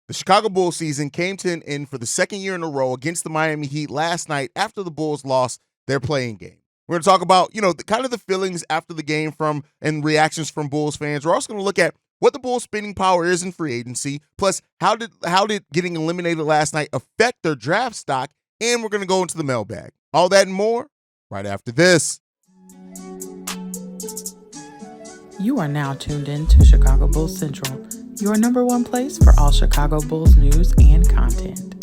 The Chicago Bulls season came to an end for the second year in a row against the Miami Heat last night after the Bulls lost their playing game. We're going to talk about, kind of the feelings after the game and reactions from Bulls fans. We're also going to look at what the Bulls' spending power is in free agency, plus how did getting eliminated last night affect their draft stock, and we're going to go into the mailbag. All that and more right after this. You are now tuned in to Chicago Bulls Central, your number one place for all Chicago Bulls news and content.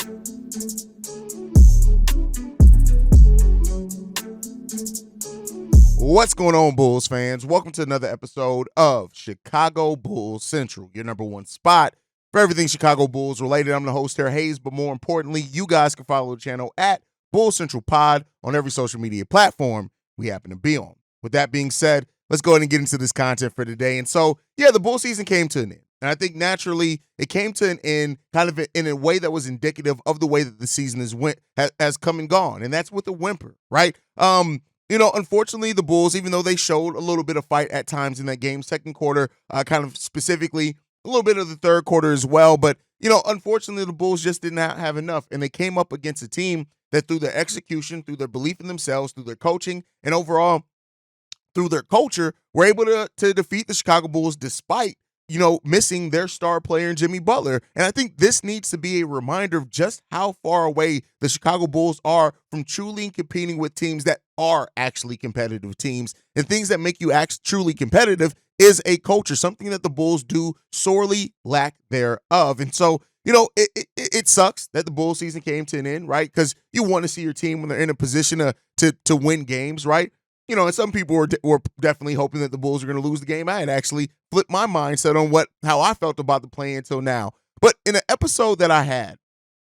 What's going on, Bulls fans? Welcome to another episode of Chicago Bulls Central, your number one spot for everything Chicago Bulls related. I'm the host here, Hayes, but more importantly, you guys can follow the channel at Bulls Central Pod on every social media platform we happen to be on. With that being said, let's go ahead and get into this content for today. And so, the Bull season came to an end. And I think naturally it came to an end kind of in a way that was indicative of the way that the season has come and gone. And that's with a whimper, right? Unfortunately, the Bulls, even though they showed a little bit of fight at times in that game, second quarter, kind of specifically a little bit of the third quarter as well. But, unfortunately, the Bulls just did not have enough. And they came up against a team that through their execution, through their belief in themselves, through their coaching, and overall through their culture, were able to defeat the Chicago Bulls despite, missing their star player in Jimmy Butler. And I think this needs to be a reminder of just how far away the Chicago Bulls are from truly competing with teams that are actually competitive teams. And things that make you act truly competitive is a culture, something that the Bulls do sorely lack thereof. And so, it sucks that the Bulls season came to an end, right? Because you want to see your team when they're in a position to win games, right? And some people were definitely hoping that the Bulls were going to lose the game. I had actually flipped my mindset on how I felt about the play until now. But in an episode that I had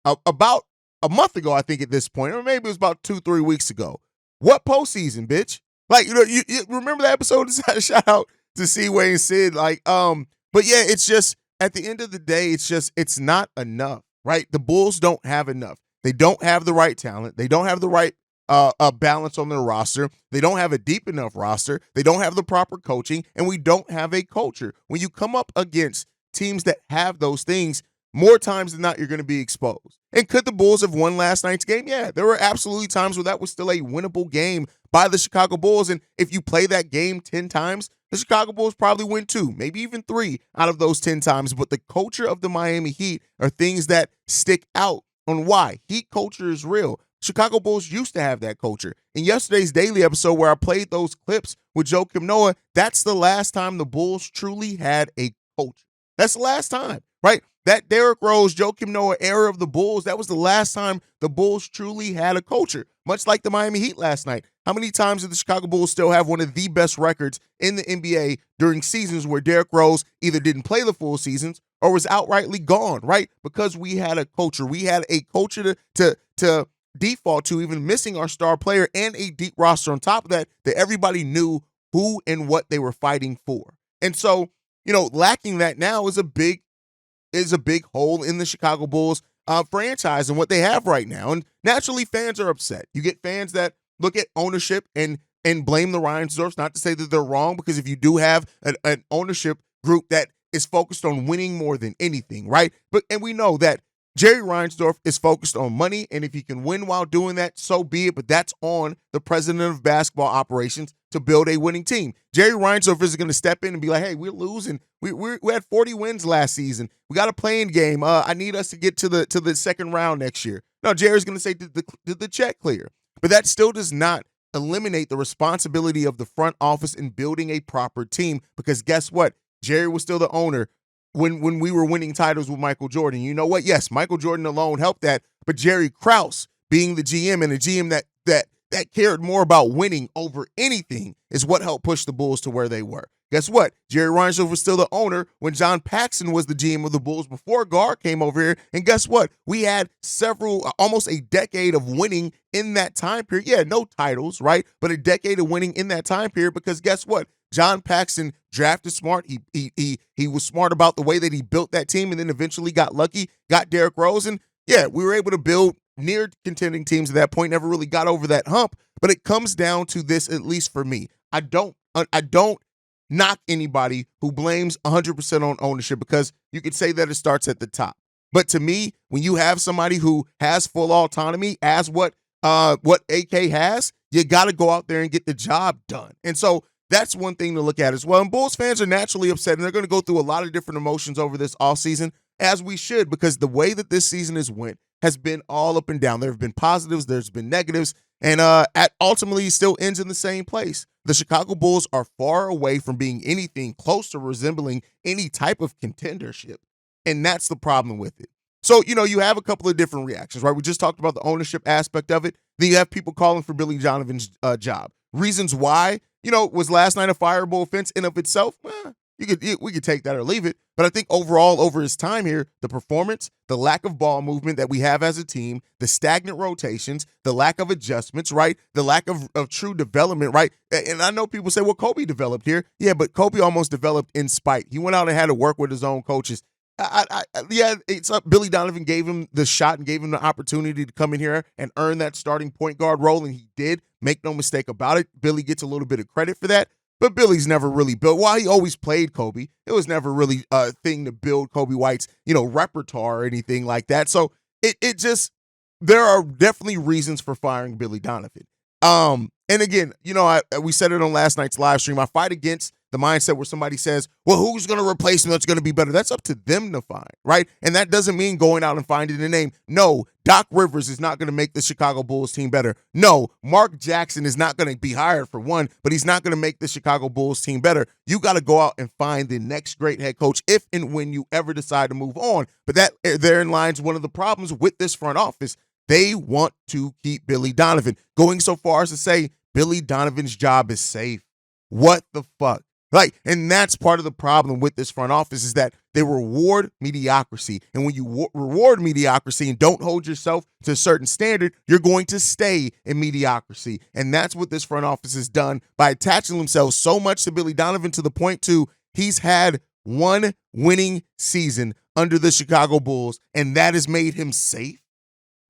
about a month ago, I think at this point, or maybe it was about 2-3 weeks ago, what postseason, bitch? Like, you remember that episode? Shout out to Seaway and Sid. But yeah, it's just at the end of the day, it's not enough, right? The Bulls don't have enough. They don't have the right talent. They don't have the right a balance on their roster. They don't have a deep enough roster. They don't have the proper coaching, and we don't have a culture. When you come up against teams that have those things, more times than not, you're going to be exposed. And could the Bulls have won last night's game? Yeah, there were absolutely times where that was still a winnable game by the Chicago Bulls. And if you play that game 10 times, the Chicago Bulls probably win 2, maybe even 3 out of those 10 times. But the culture of the Miami Heat are things that stick out on why. Heat culture is real. Chicago Bulls used to have that culture. In yesterday's daily episode where I played those clips with Joakim Noah, that's the last time the Bulls truly had a culture. That's the last time, right? That Derrick Rose, Joakim Noah era of the Bulls, that was the last time the Bulls truly had a culture, much like the Miami Heat last night. How many times did the Chicago Bulls still have one of the best records in the NBA during seasons where Derrick Rose either didn't play the full seasons or was outrightly gone, right? Because we had a culture. We had a culture to default to, even missing our star player and a deep roster on top of that everybody knew who and what they were fighting for. And so, lacking that now is a big hole in the Chicago Bulls franchise and what they have right now. And naturally, fans are upset. You get fans that look at ownership and blame the Reinsdorfs, not to say that they're wrong, because if you do have an ownership group that is focused on winning more than anything, right? And we know that Jerry Reinsdorf is focused on money, and if he can win while doing that, so be it, but that's on the president of basketball operations to build a winning team. Jerry Reinsdorf is going to step in and be like, hey, we're losing. We had 40 wins last season. We got a playing game. I need us to get to the second round next year. No, Jerry's going to say, did the check clear? But that still does not eliminate the responsibility of the front office in building a proper team, because guess what? Jerry was still the owner when we were winning titles with Michael Jordan. You know what? Yes, Michael Jordan alone helped that, but Jerry Krause being the GM, and a GM that cared more about winning over anything, is what helped push the Bulls to where they were. Guess what? Jerry Reinsdorf was still the owner when John Paxson was the GM of the Bulls before Gar came over here. And guess what? We had almost a decade of winning in that time period. Yeah, no titles, right? But a decade of winning in that time period, because guess what? John Paxson drafted smart. He was smart about the way that he built that team, and then eventually got lucky, got Derrick Rose. And yeah, we were able to build near contending teams at that point, never really got over that hump. But it comes down to this, at least for me. I don't knock anybody who blames 100% on ownership, because you could say that it starts at the top. But to me, when you have somebody who has full autonomy as what AK has, you got to go out there and get the job done. And so that's one thing to look at as well. And Bulls fans are naturally upset, and they're going to go through a lot of different emotions over this offseason, as we should, because the way that this season has went has been all up and down. There have been positives, there's been negatives, and ultimately still ends in the same place. The Chicago Bulls are far away from being anything close to resembling any type of contendership, and that's the problem with it. So, you have a couple of different reactions, right? We just talked about the ownership aspect of it. Then you have people calling for Billy Donovan's job. Reasons why, was last night a fireable offense in of itself? We could take that or leave it. But I think overall, over his time here, the performance, the lack of ball movement that we have as a team, the stagnant rotations, the lack of adjustments, right? The lack of true development, right? And I know people say, well, Kobe developed here. Yeah, but Kobe almost developed in spite. He went out and had to work with his own coaches. It's up. Billy Donovan gave him the shot and gave him the opportunity to come in here and earn that starting point guard role, and he did. Make no mistake about it. Billy gets a little bit of credit for that, but Billy's never really built. While he always played Kobe, it was never really a thing to build Kobe White's, repertoire or anything like that. So it just, there are definitely reasons for firing Billy Donovan. And again, we said it on last night's live stream. I fight against the mindset where somebody says, well, who's going to replace him that's going to be better? That's up to them to find, right? And that doesn't mean going out and finding a name. No, Doc Rivers is not going to make the Chicago Bulls team better. No, Mark Jackson is not going to be hired for one, but he's not going to make the Chicago Bulls team better. You got to go out and find the next great head coach if and when you ever decide to move on. But that therein lies one of the problems with this front office. They want to keep Billy Donovan, going so far as to say Billy Donovan's job is safe. What the fuck? And that's part of the problem with this front office is that they reward mediocrity. And when you reward mediocrity and don't hold yourself to a certain standard, you're going to stay in mediocrity. And that's what this front office has done by attaching themselves so much to Billy Donovan to the point to he's had one winning season under the Chicago Bulls, and that has made him safe.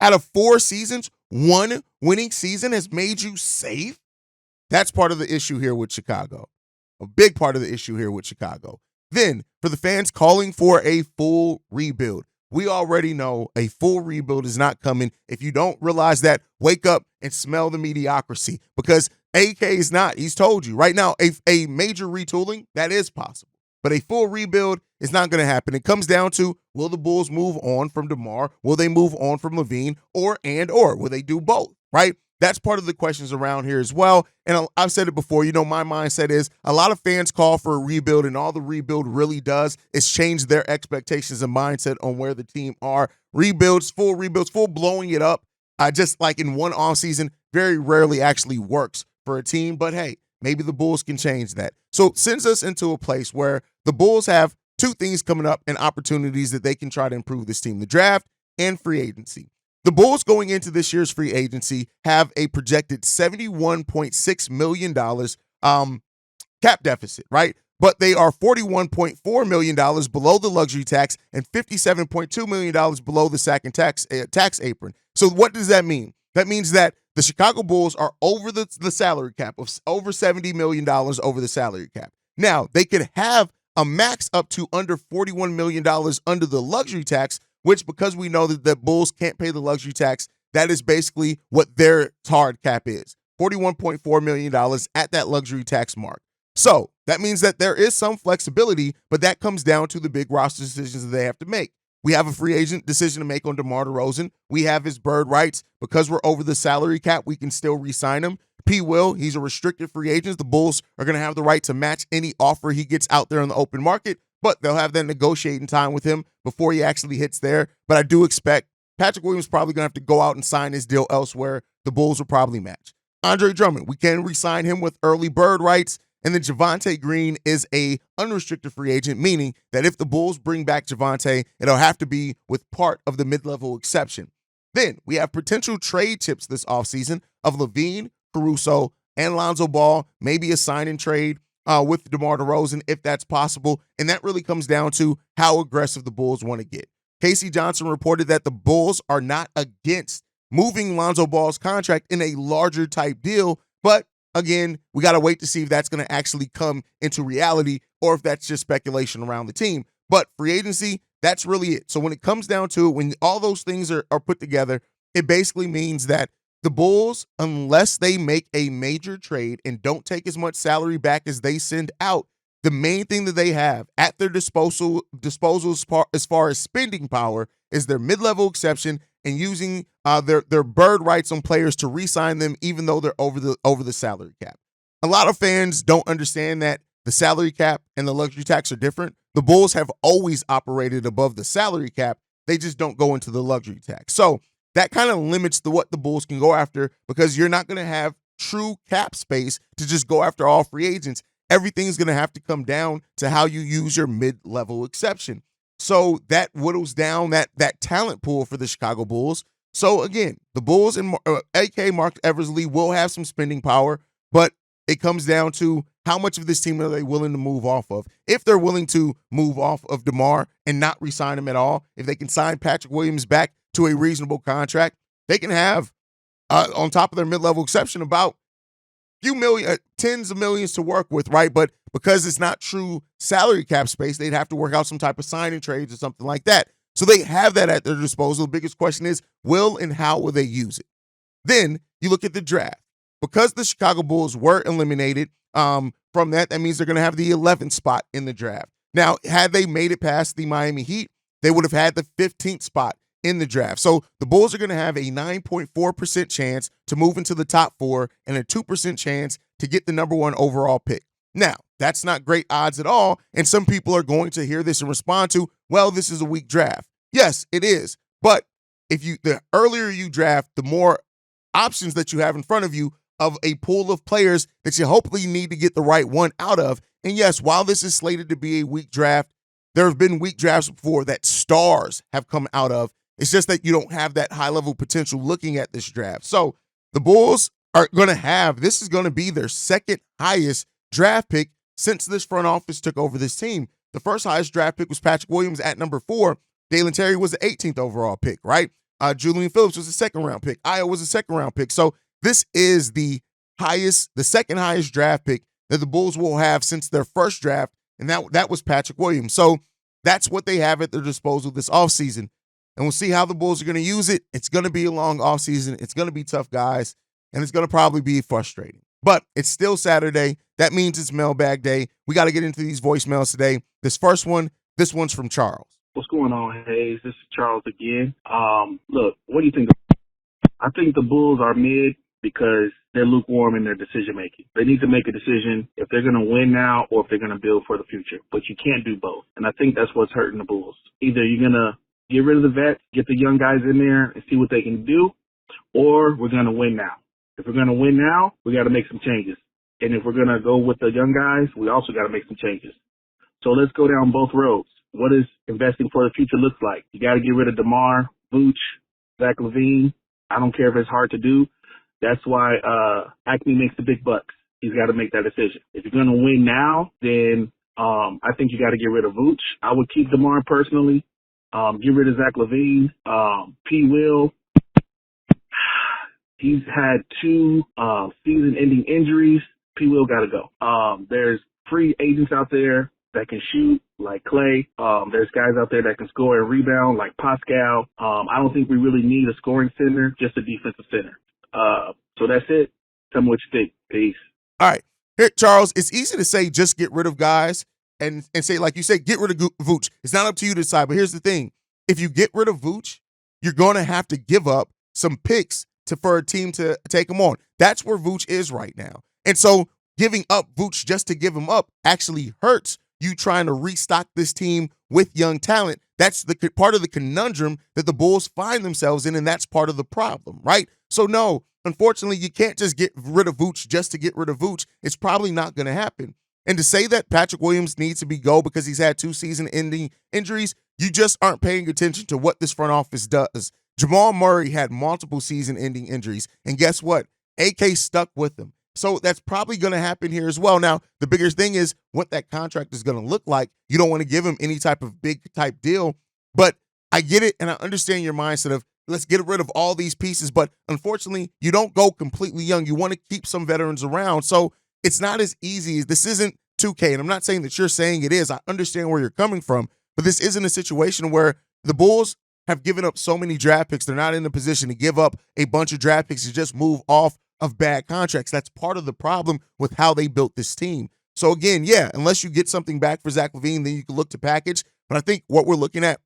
Out of 4 seasons, one winning season has made you safe. That's part of the issue here with Chicago. A big part of the issue here with Chicago. Then, for the fans calling for a full rebuild, we already know a full rebuild is not coming. If you don't realize that, wake up and smell the mediocrity, because AK is not. He's told you right now a major retooling, that is possible. But a full rebuild is not going to happen. It comes down to, will the Bulls move on from DeMar? Will they move on from Levine? Or will they do both, right? That's part of the questions around here as well. And I've said it before, my mindset is a lot of fans call for a rebuild, and all the rebuild really does is change their expectations and mindset on where the team are. Rebuilds, full blowing it up, just like in one offseason, very rarely actually works for a team. But hey, maybe the Bulls can change that. So it sends us into a place where the Bulls have 2 things coming up and opportunities that they can try to improve this team: the draft and free agency. The Bulls going into this year's free agency have a projected $71.6 million cap deficit, right? But they are $41.4 million below the luxury tax and $57.2 million below the sack and tax apron. So what does that mean? That means that the Chicago Bulls are over the salary cap of over $70 million over the salary cap. Now, they could have a max up to under $41 million under the luxury tax, which, because we know that the Bulls can't pay the luxury tax, that is basically what their hard cap is, $41.4 million at that luxury tax mark. So that means that there is some flexibility, but that comes down to the big roster decisions that they have to make. We have a free agent decision to make on DeMar DeRozan. We have his bird rights. Because we're over the salary cap, we can still re-sign him. P. Will, he's a restricted free agent. The Bulls are going to have the right to match any offer he gets out there in the open market, but they'll have that negotiating time with him before he actually hits there. But I do expect Patrick Williams probably going to have to go out and sign his deal elsewhere. The Bulls will probably match. Andre Drummond, we can re-sign him with early bird rights. And then Javonte Green is a unrestricted free agent, meaning that if the Bulls bring back Javonte, it'll have to be with part of the mid-level exception. Then we have potential trade chips this offseason of Levine, Caruso, and Lonzo Ball, maybe a sign and trade with DeMar DeRozan if that's possible. And that really comes down to how aggressive the Bulls want to get. Casey Johnson reported that the Bulls are not against moving Lonzo Ball's contract in a larger type deal, but again, we got to wait to see if that's going to actually come into reality or if that's just speculation around the team. But free agency, That's really it. So when it comes down to it, when all those things are put together, it basically means that the Bulls, unless they make a major trade and don't take as much salary back as they send out, the main thing that they have at their disposal as far as spending power is their mid-level exception and using their bird rights on players to re-sign them even though they're over the salary cap. A lot of fans don't understand that the salary cap and the luxury tax are different. The Bulls have always operated above the salary cap. They just don't go into the luxury tax. So that kind of limits what the Bulls can go after because you're not going to have true cap space to just go after all free agents. Everything's going to have to come down to how you use your mid-level exception. So that whittles down that talent pool for the Chicago Bulls. So again, the Bulls and AK Mark Eversley will have some spending power, but it comes down to how much of this team are they willing to move off of. If they're willing to move off of DeMar and not re-sign him at all, if they can sign Patrick Williams back to a reasonable contract, they can have, on top of their mid-level exception, about few million, tens of millions to work with, right? But because it's not true salary cap space, they'd have to work out some type of signing trades or something like that. So they have that at their disposal. The biggest question is, will and how will they use it? Then you look at the draft. Because the Chicago Bulls were eliminated from that means they're going to have the 11th spot in the draft. Now, had they made it past the Miami Heat, they would have had the 15th spot in the draft. So the Bulls are going to have a 9.4% chance to move into the top 4 and a 2% chance to get the number 1 overall pick. Now, that's not great odds at all, and some people are going to hear this and respond to, well, this is a weak draft. Yes, it is, but the earlier you draft, the more options that you have in front of you of a pool of players that you hopefully need to get the right one out of. And yes, while this is slated to be a weak draft, there have been weak drafts before that stars have come out of. It's just that you don't have that high-level potential looking at this draft. So the Bulls are going to have, this is going to be their second highest draft pick since this front office took over this team. The first highest draft pick was Patrick Williams at number 4. Dalen Terry was the 18th overall pick, right? Julian Phillips was a second-round pick. Io was a second-round pick. So this is the second highest draft pick that the Bulls will have since their first draft, and that was Patrick Williams. So that's what they have at their disposal this offseason. And we'll see how the Bulls are going to use it. It's going to be a long offseason. It's going to be tough, guys, and it's going to probably be frustrating. But it's still Saturday. That means it's Mailbag Day. We got to get into these voicemails today. This one's from Charles. What's going on, Hayes? This is Charles again. Look, what do you think? I think the Bulls are mid because they're lukewarm in their decision-making. They need to make a decision if they're going to win now or if they're going to build for the future. But you can't do both. And I think that's what's hurting the Bulls. Either you're going to get rid of the vets, get the young guys in there and see what they can do, or we're going to win now. If we're going to win now, we got to make some changes. And if we're going to go with the young guys, we also got to make some changes. So let's go down both roads. What does investing for the future look like? You got to get rid of DeMar, Vooch, Zach LaVine. I don't care if it's hard to do. That's why Acme makes the big bucks. He's got to make that decision. If you're going to win now, then I think you got to get rid of Vooch. I would keep DeMar personally. Get rid of Zach LaVine. P. Will. He's had 2 season-ending injuries. P. Will got to go. There's free agents out there that can shoot, like Clay. There's guys out there that can score and rebound, like Pascal. I don't think we really need a scoring center, just a defensive center. So that's it. Tell me what you think. Peace. All right. Here, Charles, it's easy to say just get rid of guys and say, like you say, get rid of Vooch. It's not up to you to decide. But here's the thing. If you get rid of Vooch, you're going to have to give up some picks for a team to take him on. That's where Vooch is right now. And so giving up Vooch just to give him up actually hurts you trying to restock this team with young talent. That's the part of the conundrum that the Bulls find themselves in, and that's part of the problem, right? So no, unfortunately, you can't just get rid of Vooch just to get rid of Vooch. It's probably not going to happen. And to say that Patrick Williams needs to be go because he's had 2 season-ending injuries, you just aren't paying attention to what this front office does. Jamal Murray had multiple season-ending injuries, and guess what? AK stuck with him. So that's probably going to happen here as well. Now, the bigger thing is what that contract is going to look like. You don't want to give him any type of big-type deal, but I get it, and I understand your mindset of let's get rid of all these pieces, but unfortunately, you don't go completely young. You want to keep some veterans around, so it's not as easy. This isn't 2K, and I'm not saying that you're saying it is. I understand where you're coming from, But this isn't a situation where the Bulls have given up so many draft picks. They're not in a position to give up a bunch of draft picks to just move off of bad contracts. That's part of the problem with how they built this team. So again, yeah, unless you get something back for Zach LaVine, then you can look to package. But I think what we're looking at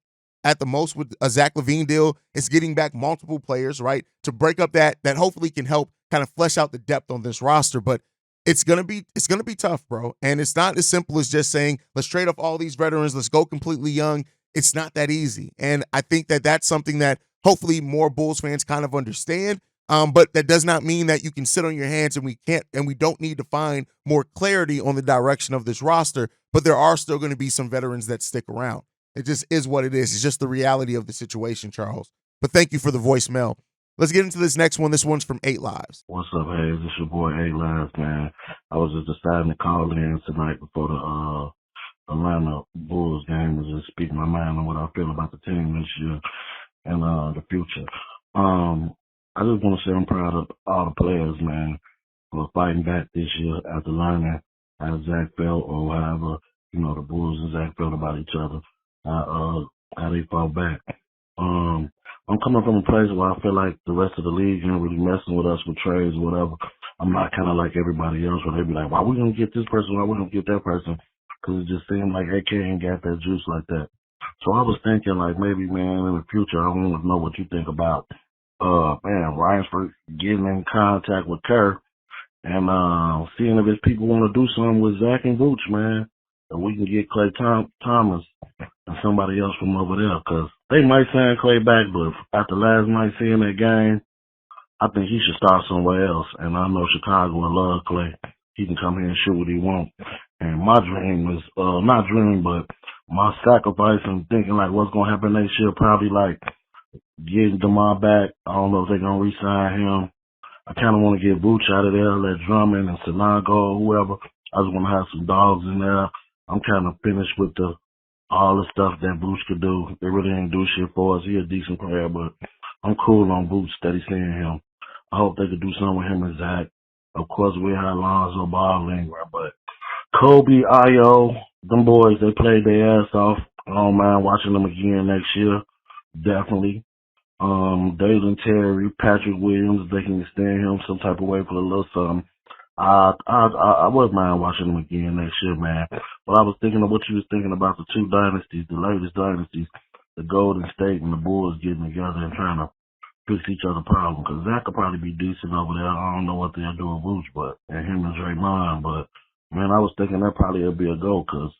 the most with a Zach LaVine deal is getting back multiple players, right, to break up that hopefully can help kind of flesh out the depth on this roster. But it's gonna be tough, bro. And it's not as simple as just saying, let's trade off all these veterans, let's go completely young. It's not that easy. And I think that that's something that hopefully more Bulls fans kind of understand. But that does not mean that you can sit on your hands and we don't need to find more clarity on the direction of this roster. But there are still going to be some veterans that stick around. It just is what it is. It's just the reality of the situation, Charles. But thank you for the voicemail. Let's get into this next one. This one's from 8 Lives. What's up, Hayes? It's your boy 8 Lives, man. I was just deciding to call in tonight before the Atlanta Bulls game and just speak my mind on what I feel about the team this year and the future. I just want to say I'm proud of all the players, man, for fighting back this year after learning how Zach felt or however, the Bulls and Zach felt about each other, how they fought back. I'm coming from a place where I feel like the rest of the league ain't really messing with us with trades or whatever. I'm not kind of like everybody else where they be like, why we going to get this person? Why we going to get that person? Because it just seemed like AK ain't got that juice like that. So I was thinking like maybe, man, in the future, I want to know what you think about, Reinsford getting in contact with Kerr and seeing if his people want to do something with Zach and Vooch, man. That we can get Klay Thomas and somebody else from over there, because they might sign Klay back, but after last night seeing that game, I think he should start somewhere else. And I know Chicago will love Klay. He can come here and shoot what he wants. And my dream is, not dream, but my sacrifice and thinking like what's going to happen next year, probably like getting DeMar back. I don't know if they're going to re-sign him. I kind of want to get Vooch out of there, let Drummond and Sanago or whoever. I just want to have some dogs in there. I'm kind of finished with all the stuff that Vooch could do. They really didn't do shit for us. He's a decent player, but I'm cool on Vooch, steady seeing him. I hope they could do something with him and Zach. Of course, we had Lonzo Ball lingering, but Kobe, Io, them boys, they played their ass off. I don't mind watching them again next year. Definitely. Dalen Terry, Patrick Williams, if they can extend him some type of way for a little something. I wouldn't mind watching them again next year, man. But I was thinking of what you was thinking about the two dynasties, the latest dynasties, the Golden State and the Bulls getting together and trying to fix each other's problem. Because Zach could probably be decent over there. I don't know what they'll do with Vooch, and him and Draymond. But, man, I was thinking that probably would be a go, because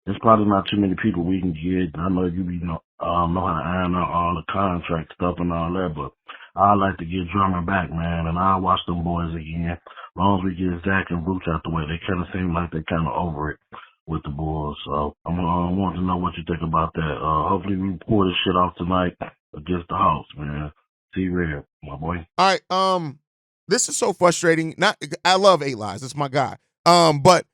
there's probably not too many people we can get. I know you know how to iron out all the contract stuff and all that, but I'd like to get Drummond back, man, and I'll watch them boys again. As long as we get Zach and Vooch out the way, they kind of seem like they're kind of over it with the Bulls. So I want to know what you think about that. Hopefully we pull this shit off tonight against the Hawks, man. See Red, my boy. All right, this is so frustrating. I love 8 Lives. That's my guy. But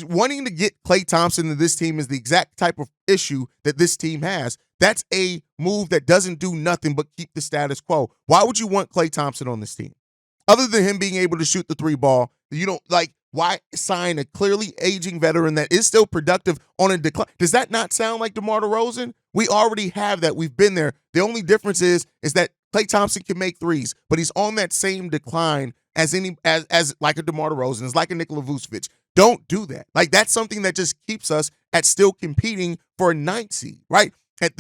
wanting to get Klay Thompson to this team is the exact type of issue that this team has. That's a move that doesn't do nothing but keep the status quo. Why would you want Klay Thompson on this team? Other than him being able to shoot the 3 ball, you don't like, why sign a clearly aging veteran that is still productive on a decline? Does that not sound like DeMar DeRozan? We already have that. We've been there. The only difference is that Klay Thompson can make threes, but he's on that same decline as like a DeMar DeRozan, as like a Nikola Vucevic. Don't do that. Like, that's something that just keeps us at still competing for a 9th seed, right?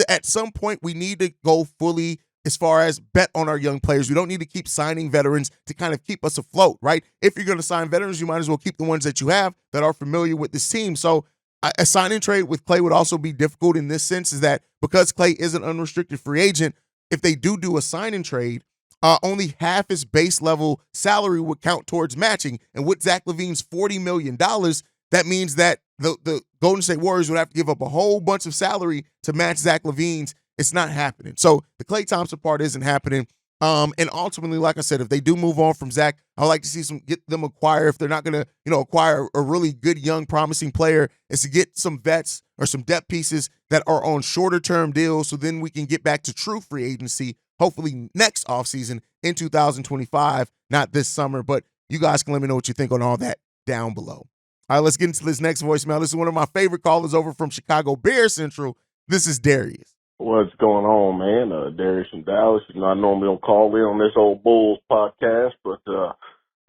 At some point, we need to go fully as far as bet on our young players. We don't need to keep signing veterans to kind of keep us afloat, right? If you're going to sign veterans, you might as well keep the ones that you have that are familiar with this team. So a sign-in trade with Klay would also be difficult in this sense, is that because Klay is an unrestricted free agent, if they do a sign-in trade, only half his base level salary would count towards matching. And with Zach LaVine's $40 million, that means that the Golden State Warriors would have to give up a whole bunch of salary to match Zach LaVine's. It's not happening. So the Klay Thompson part isn't happening. And ultimately, like I said, if they do move on from Zach, I'd like to see get them acquire. If they're not going to, acquire a really good, young, promising player, is to get some vets or some depth pieces that are on shorter term deals. So then we can get back to true free agency, hopefully next offseason in 2025, not this summer. But you guys can let me know what you think on all that down below. All right, let's get into this next voicemail. This is one of my favorite callers over from Chicago Bear Central. This is Darius. What's going on, man? Darius from Dallas. I normally don't call in on this old Bulls podcast, but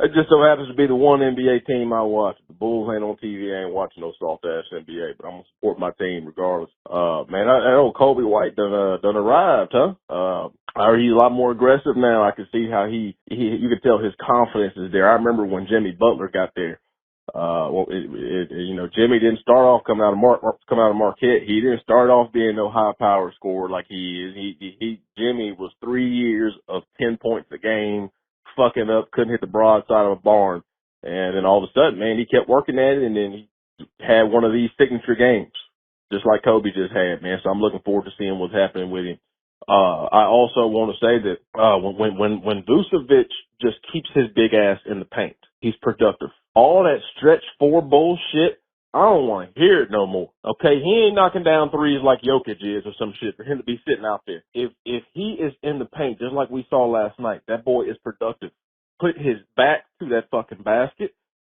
it just so happens to be the one NBA team I watch. The Bulls ain't on TV. I ain't watching no soft-ass NBA, but I'm going to support my team regardless. Man, I know Kobe White done arrived, huh? I heard he's a lot more aggressive now. I can see how you can tell his confidence is there. I remember when Jimmy Butler got there. Jimmy didn't start off coming out of Marquette. He didn't start off being no high power scorer like he is. Jimmy was 3 years of 10 points a game, fucking up, couldn't hit the broadside of a barn. And then all of a sudden, man, he kept working at it, and then he had one of these signature games, just like Kobe just had, man. So I'm looking forward to seeing what's happening with him. I also want to say that when Vucevic just keeps his big ass in the paint, he's productive. All that stretch four bullshit, I don't want to hear it no more. Okay, he ain't knocking down threes like Jokic is or some shit for him to be sitting out there. If he is in the paint, just like we saw last night, that boy is productive. Put his back to that fucking basket,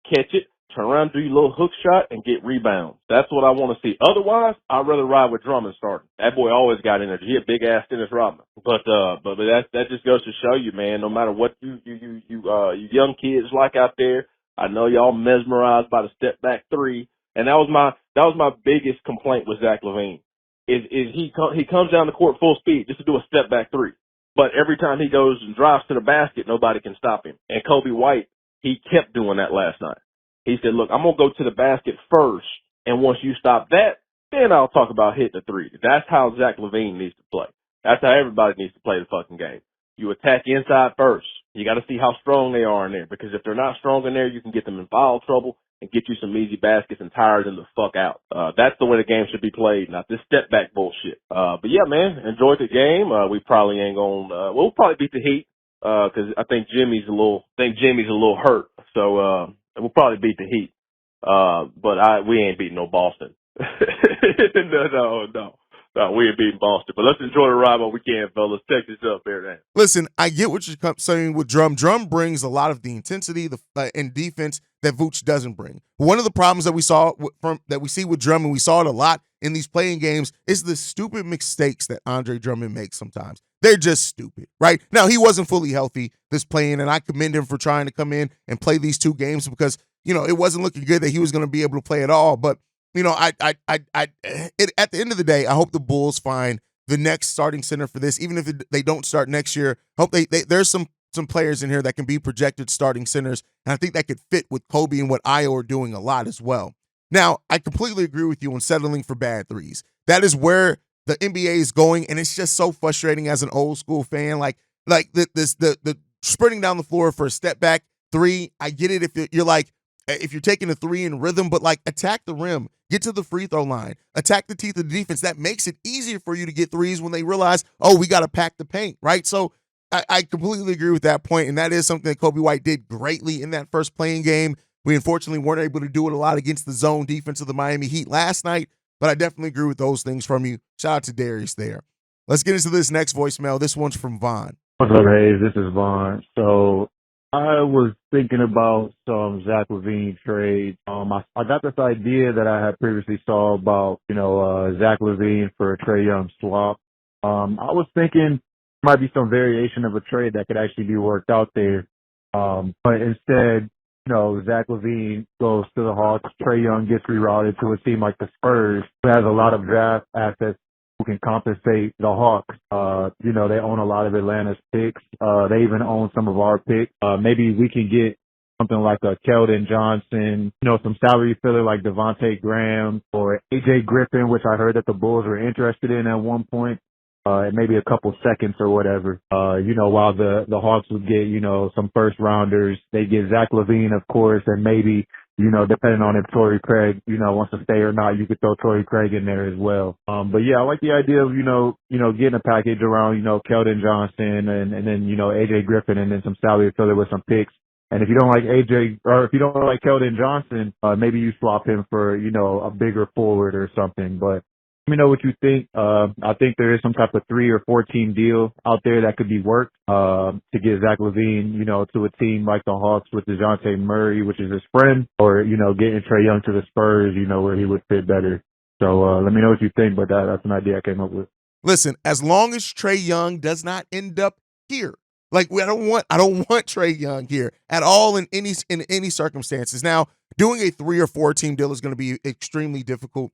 catch it, turn around, do your little hook shot, and get rebounds. That's what I want to see. Otherwise, I'd rather ride with Drummond starting. That boy always got energy. He a big ass Dennis Rodman. But that just goes to show you, man. No matter what you young kids like out there, I know y'all mesmerized by the step back three, and that was my biggest complaint with Zach LaVine. Is he comes down the court full speed just to do a step back three, but every time he goes and drives to the basket, nobody can stop him. And Kobe White, he kept doing that last night. He said, look, I'm going to go to the basket first, and once you stop that, then I'll talk about hitting the three. That's how Zach LaVine needs to play. That's how everybody needs to play the fucking game. You attack inside first. You got to see how strong they are in there, because if they're not strong in there, you can get them in foul trouble and get you some easy baskets and tire them the fuck out. That's the way the game should be played, not this step back bullshit. But yeah, man, enjoyed the game. We probably ain't gonna, we'll probably beat the Heat, cause I think Jimmy's a little hurt. So, we'll probably beat the Heat. But we ain't beating no Boston. No, we ain't beating Boston. But let's enjoy the ride while we can, fellas. Check this up there, man. Listen, I get what you're saying with Drum. Drum brings a lot of the intensity and defense that Vooch doesn't bring. One of the problems that we see with Drum, and we saw it a lot in these playing games, is the stupid mistakes that Andre Drummond makes sometimes. They're just stupid, right? Now, he wasn't fully healthy this playing, and I commend him for trying to come in and play these two games because, it wasn't looking good that he was going to be able to play at all. But at the end of the day, I hope the Bulls find the next starting center for this. Even if they don't start next year, I hope there's some players in here that can be projected starting centers, and I think that could fit with Kobe and what Io are doing a lot as well. Now, I completely agree with you on settling for bad threes. That is where the NBA is going, and it's just so frustrating as an old school fan. Like the sprinting down the floor for a step back three. I get it if you're taking a three in rhythm, but attack the rim, get to the free throw line, attack the teeth of the defense. That makes it easier for you to get threes when they realize, oh, we got to pack the paint, right? So I completely agree with that point, and that is something that Kobe White did greatly in that first playing game. We unfortunately weren't able to do it a lot against the zone defense of the Miami Heat last night, but I definitely agree with those things from you. Shout out to Darius there. Let's get into this next voicemail. This one's from Vaughn. What's up, Hayes? This is Vaughn. So I was thinking about some Zach LaVine trade. I got this idea that I had previously saw about, Zach LaVine for a Trae Young swap. I was thinking might be some variation of a trade that could actually be worked out there. But instead, Zach LaVine goes to the Hawks. Trae Young gets rerouted to a team like the Spurs, who has a lot of draft assets who can compensate the Hawks. They own a lot of Atlanta's picks. They even own some of our picks. Maybe we can get something like a Keldon Johnson, some salary filler like Devontae Graham or AJ Griffin, which I heard that the Bulls were interested in at one point. Maybe a couple seconds or whatever. While the Hawks would get, some first rounders. They get Zach LaVine, of course, and maybe, depending on if Torrey Craig, wants to stay or not, you could throw Torrey Craig in there as well. But yeah, I like the idea of, getting a package around, Keldon Johnson and then, AJ Griffin and then some salary filler with some picks. And if you don't like AJ, or if you don't like Keldon Johnson, maybe you swap him for, a bigger forward or something. But Let me know what you think. I think there is some type of 3 or 4 team deal out there that could be worked to get Zach LaVine, to a team like the Hawks with DeJounte Murray, which is his friend, or, getting Trae Young to the Spurs, where he would fit better. So let me know what you think, but that's an idea I came up with. Listen, as long as Trae Young does not end up here, like I don't want Trae Young here at all in any circumstances. Now, doing a 3 or 4 team deal is going to be extremely difficult.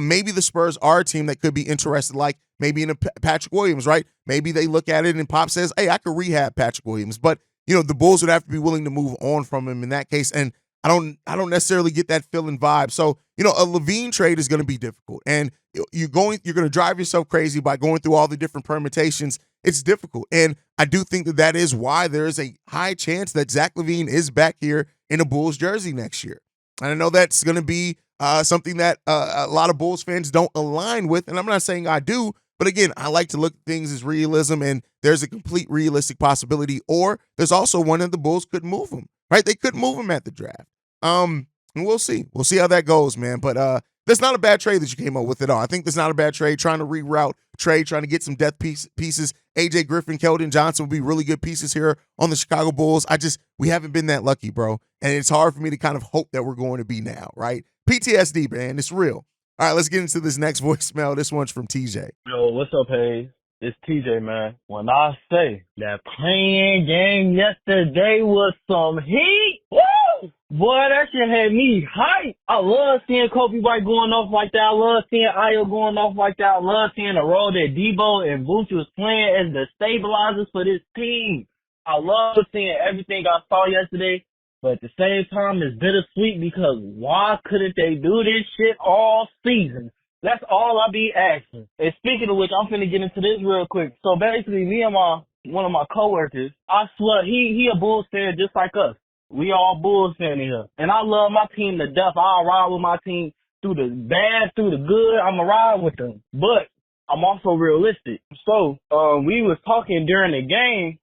Maybe the Spurs are a team that could be interested, like maybe in a Patrick Williams, right? Maybe they look at it and Pop says, "Hey, I could rehab Patrick Williams," but the Bulls would have to be willing to move on from him in that case. And I don't necessarily get that feeling vibe. So a LaVine trade is going to be difficult, and you're going to drive yourself crazy by going through all the different permutations. It's difficult, and I do think that is why there is a high chance that Zach LaVine is back here in a Bulls jersey next year. And I know that's going to be something that a lot of Bulls fans don't align with, and I'm not saying I do, but again, I like to look at things as realism, and there's a complete realistic possibility, or there's also one that the Bulls could move him, right? They could move him at the draft. And we'll see. We'll see how that goes, man. But that's not a bad trade that you came up with at all. I think that's not a bad trade. Trying to reroute trade, trying to get some depth pieces. AJ Griffin, Keldon Johnson will be really good pieces here on the Chicago Bulls. We haven't been that lucky, bro. And it's hard for me to kind of hope that we're going to be now, right? PTSD, man. It's real. All right, let's get into this next voicemail. This one's from TJ. Yo, what's up, Hayes? It's TJ, man. When I say that playing game yesterday was some heat, woo! Boy, that shit had me hyped. I love seeing Kobe White going off like that. I love seeing Ayo going off like that. I love seeing the role that Debo and Vooch was playing as the stabilizers for this team. I love seeing everything I saw yesterday. But at the same time, it's bittersweet because why couldn't they do this shit all season? That's all I be asking. And speaking of which, I'm finna get into this real quick. So basically, me and one of my coworkers, I swear, he a Bulls fan just like us. We all Bulls fan here. And I love my team to death. I'll ride with my team through the bad, through the good. I'ma ride with them. But I'm also realistic. So, we was talking during the game,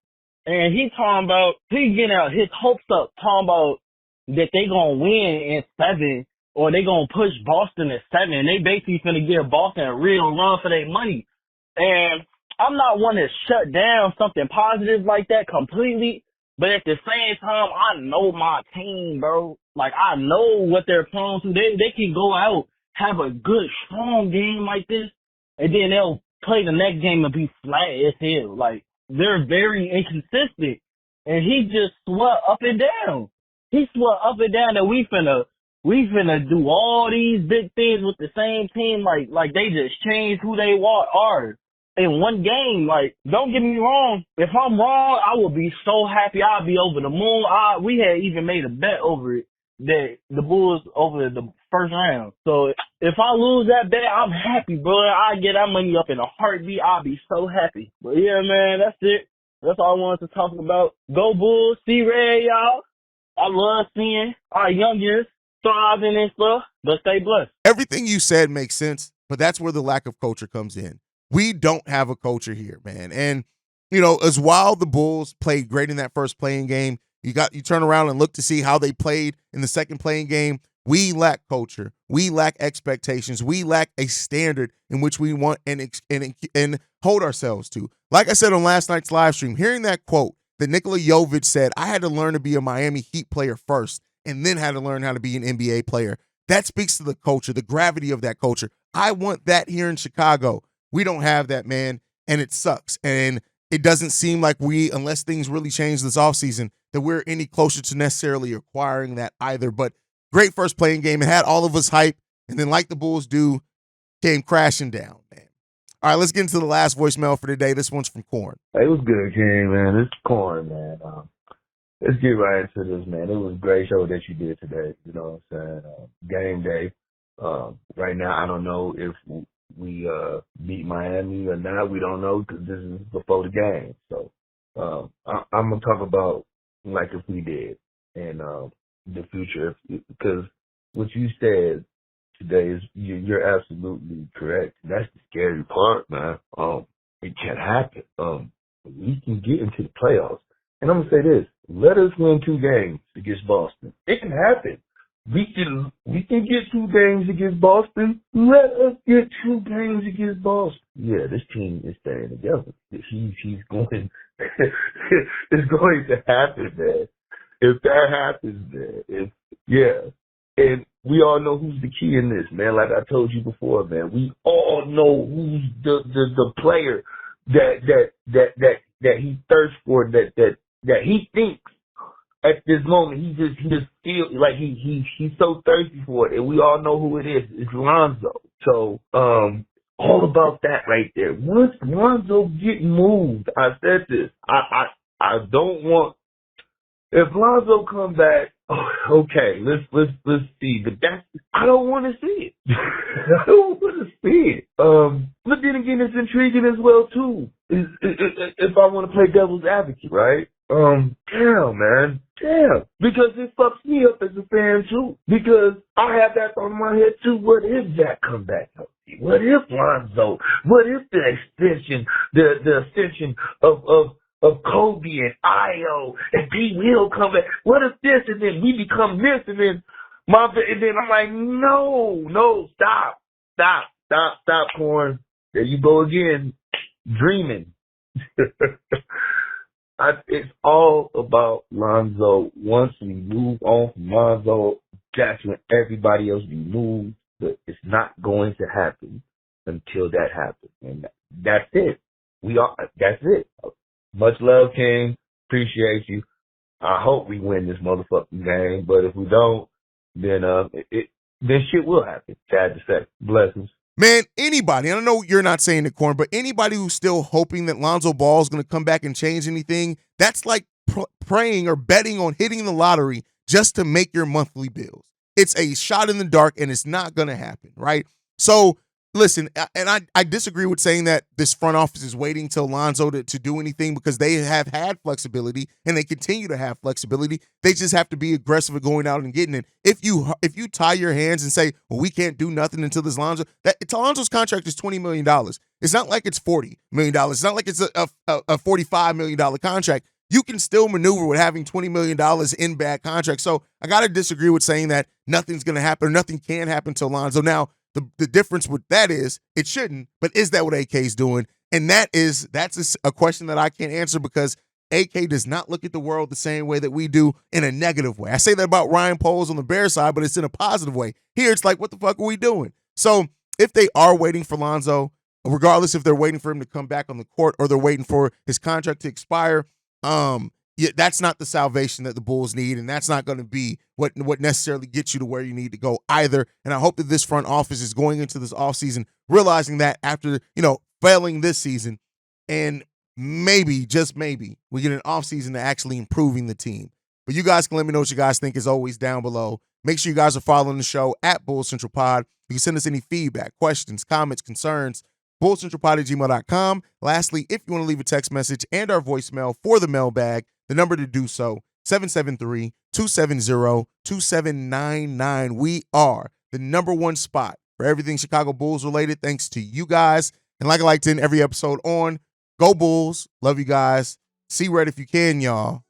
and he getting out his hopes up, talking about that they gonna win in 7, or they gonna push Boston at 7. And they basically finna give Boston a real run for their money. And I'm not one to shut down something positive like that completely, but at the same time, I know my team, bro. Like, I know what they're prone to. They can go out, have a good, strong game like this, and then they'll play the next game and be flat as hell. Like, they're very inconsistent. And he just sweat up and down. He sweat up and down that we finna do all these big things with the same team. Like they just changed who they are in one game. Like, don't get me wrong. If I'm wrong, I will be so happy. I'll be over the moon. We had even made a bet over it, that the Bulls over the first round. So if I lose that bet, I'm happy, bro. I get that money up in a heartbeat. I'll be so happy. But yeah, man, that's it. That's all I wanted to talk about. Go Bulls, C-Red, y'all. I love seeing our youngest thriving and stuff, but stay blessed. Everything you said makes sense, but that's where the lack of culture comes in. We don't have a culture here, man. And, as while the Bulls played great in that first playing game, you turn around and look to see how they played in the second playing game. We lack culture. We lack expectations. We lack a standard in which we want and hold ourselves to. Like I said on last night's live stream, hearing that quote that Nikola Jovic said, I had to learn to be a Miami Heat player first and then had to learn how to be an NBA player. That speaks to the culture, the gravity of that culture. I want that here in Chicago. We don't have that, man, and it sucks. And it doesn't seem like unless things really change this offseason, that we're any closer to necessarily acquiring that either. But great first playing game. It had all of us hype, and then like the Bulls do, came crashing down, man. All right, let's get into the last voicemail for today. This one's from Corn. Hey, it was good, King, man. It's Corn, man. Let's get right into this, man. It was a great show that you did today. You know what I'm saying? Game day. Right now, I don't know if we beat Miami or not. We don't know because this is before the game. So I'm going to talk about like if we did and the future. Because what you said today is you're absolutely correct. That's the scary part, man. It can happen. We can get into the playoffs. And I'm going to say this. Let us win 2 games against Boston. It can happen. We can get 2 games against Boston. Let us get 2 games against Boston. Yeah, this team is staying together. He's going. It's going to happen, man. If that happens, man, and we all know who's the key in this, man. Like I told you before, man, we all know who's the player that he thirsts for, that he thinks at this moment he just feels like he's so thirsty for it, and we all know who it is. It's Lonzo. So all about that right there. Once Lonzo get moved, I said this. I don't want. If Lonzo come back, okay, let's see. But I don't want to see it. I don't want to see it. But then again, it's intriguing as well too. If I want to play devil's advocate, right? Damn, man. Damn. Because it fucks me up as a fan too. Because I have that thought in my head too. What if Zach come back healthy? What if Lonzo? What if the extension of Kobe and Io and B will come back? What if this, and then we become this, and then I'm like, no, stop, Corn. There you go again, dreaming. It's all about Lonzo. Once we move on from Lonzo, that's when everybody else be moved. But it's not going to happen until that happens, and that's it. That's it. Much love, King. Appreciate you. I hope we win this motherfucking game, but if we don't, then shit will happen. Sad to say. Blessings. Man, anybody, and I know you're not saying it, Corn, but anybody who's still hoping that Lonzo Ball is going to come back and change anything, that's like praying or betting on hitting the lottery just to make your monthly bills. It's a shot in the dark, and it's not going to happen, right? So, listen, and I disagree with saying that this front office is waiting till Lonzo to do anything, because they have had flexibility and they continue to have flexibility. They just have to be aggressive at going out and getting it. If you tie your hands and say, well, we can't do nothing until this Lonzo's contract is $20 million. It's not like it's $40 million. It's not like it's a $45 million contract. You can still maneuver with having $20 million in bad contracts. So I got to disagree with saying that nothing's going to happen or nothing can happen to Lonzo. Now, the difference with that is it shouldn't, but is that what AK is doing? And that's a question that I can't answer, because AK does not look at the world the same way that we do, in a negative way. I say that about Ryan Poles on the Bears side, but it's in a positive way. Here, it's like, what the fuck are we doing? So if they are waiting for Lonzo, regardless if they're waiting for him to come back on the court or they're waiting for his contract to expire, that's not the salvation that the Bulls need, and that's not going to be what necessarily gets you to where you need to go either. And I hope that this front office is going into this offseason realizing that after, failing this season, and maybe, just maybe, we get an offseason to actually improving the team. But you guys can let me know what you guys think, as always, down below. Make sure you guys are following the show at Bulls Central Pod. You can send us any feedback, questions, comments, concerns, bullcentralpod@gmail.com. Lastly, if you want to leave a text message and our voicemail for the mailbag, the number to do so, 773-270-2799. We are the number one spot for everything Chicago Bulls related, thanks to you guys. And like I like to end every episode on, go Bulls. Love you guys. See red if you can, y'all.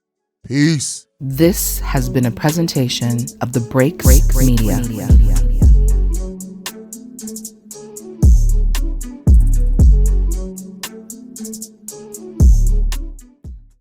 Peace. This has been a presentation of the Break Media.